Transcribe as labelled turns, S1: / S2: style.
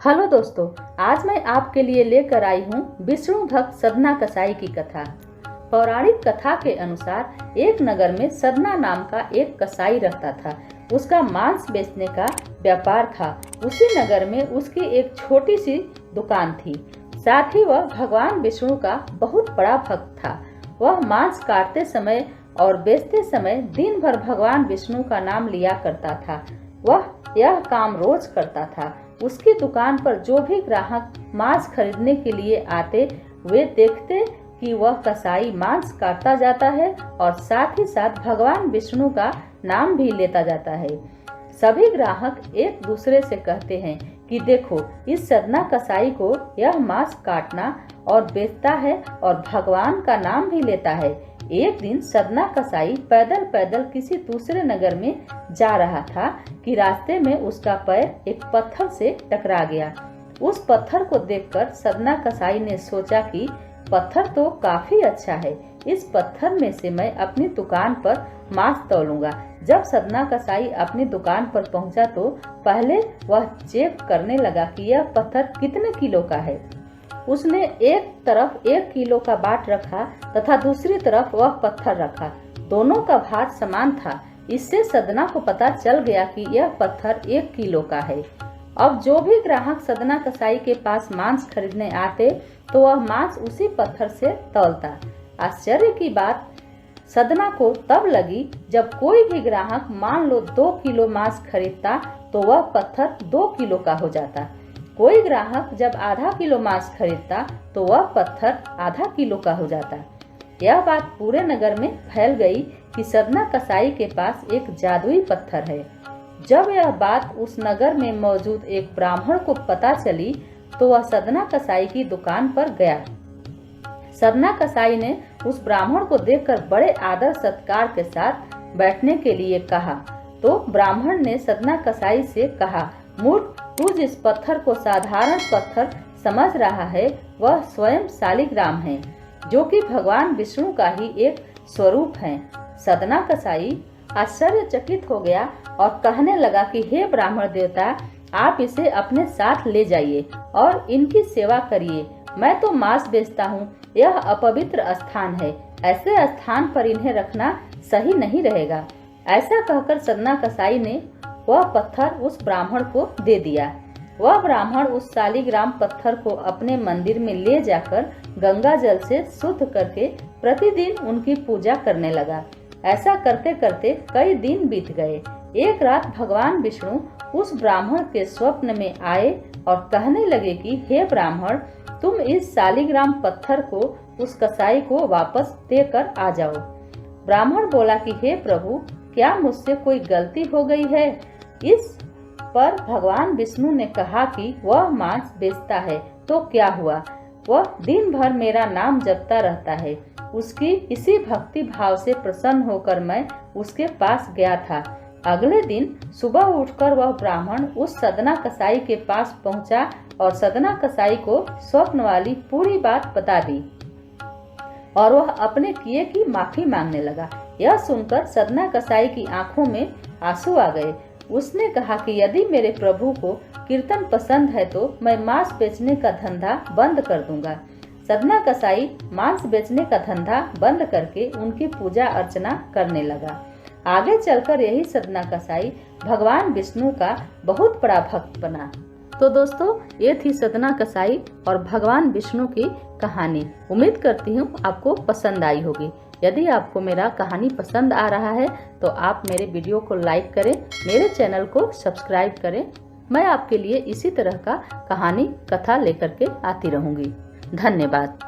S1: Hello दोस्तों, आज मैं आपके लिए लेकर आई हूँ विष्णु भक्त सदना कसाई की कथा। पौराणिक कथा के अनुसार एक नगर में सदना नाम का एक कसाई रहता था। उसका मांस बेचने का व्यापार था। उसी नगर में उसकी एक छोटी सी दुकान थी। साथ ही वह भगवान विष्णु का बहुत बड़ा भक्त था। वह मांस काटते समय और बेचते समय दिन भर भगवान विष्णु का नाम लिया करता था। वह यह काम रोज करता था। उसकी दुकान पर जो भी ग्राहक मांस खरीदने के लिए आते, वे देखते कि वह कसाई मांस काटता जाता है और साथ ही साथ भगवान विष्णु का नाम भी लेता जाता है। सभी ग्राहक एक दूसरे से कहते हैं कि देखो, इस सदना कसाई को यह मांस काटना और बेचता है और भगवान का नाम भी लेता है। एक दिन सदना कसाई पैदल पैदल किसी दूसरे नगर में जा रहा था कि रास्ते में उसका पैर एक पत्थर से टकरा गया। उस पत्थर को देखकर सदना कसाई ने सोचा कि पत्थर तो काफी अच्छा है, इस पत्थर में से मैं अपनी दुकान पर मांस तौलूंगा। जब सदना कसाई अपनी दुकान पर पहुंचा तो पहले वह चेक करने लगा कि यह पत्थर कितने किलो का है। उसने एक तरफ 1 किलो का बाट रखा तथा दूसरी तरफ वह पत्थर रखा। दोनों का भार समान था। इससे सदना को पता चल गया कि यह पत्थर 1 किलो का है। अब जो भी ग्राहक सदना कसाई के पास मांस खरीदने आते तो वह मांस उसी पत्थर से तौलता। आश्चर्य की बात सदना को तब लगी जब कोई भी ग्राहक मान लो 2 किलो मांस खरीदता तो वह पत्थर 2 किलो का हो जाता। कोई ग्राहक जब आधा किलो मांस खरीदता तो वह पत्थर आधा किलो का हो जाता। यह बात पूरे नगर में फैल गई कि सदना कसाई के पास एक जादुई पत्थर है। जब यह बात उस नगर में मौजूद एक ब्राह्मण को पता चली तो वह सदना कसाई की दुकान पर गया। सदना कसाई ने उस ब्राह्मण को देखकर बड़े आदर सत्कार के साथ बैठने के लिए कहा। तो ब्राह्मण ने सदना कसाई से कहा, मूर्ख, तू जिस पत्थर को साधारण पत्थर समझ रहा है वह स्वयं शालिग्राम है, जो कि भगवान विष्णु का ही एक स्वरूप है। सदना कसाई आश्चर्यचकित हो गया और कहने लगा कि हे ब्राह्मण देवता, आप इसे अपने साथ ले जाइए और इनकी सेवा करिए। मैं तो मांस बेचता हूँ, यह अपवित्र स्थान है, ऐसे स्थान पर इन्हें रखना सही नहीं रहेगा। ऐसा कहकर सदना कसाई ने वह पत्थर उस ब्राह्मण को दे दिया। वह ब्राह्मण उस शालिग्राम पत्थर को अपने मंदिर में ले जाकर गंगा जल से शुद्ध करके प्रतिदिन उनकी पूजा करने लगा। ऐसा करते करते कई दिन बीत गए। एक रात भगवान विष्णु उस ब्राह्मण के स्वप्न में आए और कहने लगे कि हे ब्राह्मण, तुम इस शालिग्राम पत्थर को उस कसाई को वापस देकर आ जाओ। ब्राह्मण बोला कि हे प्रभु, क्या मुझसे कोई गलती हो गई है? इस पर भगवान विष्णु ने कहा कि वह मांस बेचता है तो क्या हुआ, वह दिन भर मेरा नाम जपता रहता है। उसकी इसी भक्ति भाव से प्रसन्न होकर मैं उसके पास गया था। अगले दिन सुबह उठकर वह ब्राह्मण उस सदना कसाई के पास पहुंचा और सदना कसाई को स्वप्न वाली पूरी बात बता दी और वह अपने किए की माफी मांगने लगा। यह सुनकर सदना कसाई की आंखों में आंसू आ गए। उसने कहा कि यदि मेरे प्रभु को कीर्तन पसंद है तो मैं मांस बेचने का धंधा बंद कर दूंगा। सदना कसाई मांस बेचने का धंधा बंद करके उनकी पूजा अर्चना करने लगा। आगे चलकर यही सदना कसाई भगवान विष्णु का बहुत बड़ा भक्त बना। तो दोस्तों, ये थी सदना कसाई और भगवान विष्णु की कहानी। उम्मीद करती हूँ आपको पसंद आई होगी। यदि आपको मेरा कहानी पसंद आ रहा है तो आप मेरे वीडियो को लाइक करें, मेरे चैनल को सब्सक्राइब करें। मैं आपके लिए इसी तरह का कहानी कथा लेकर के आती रहूंगी। धन्यवाद।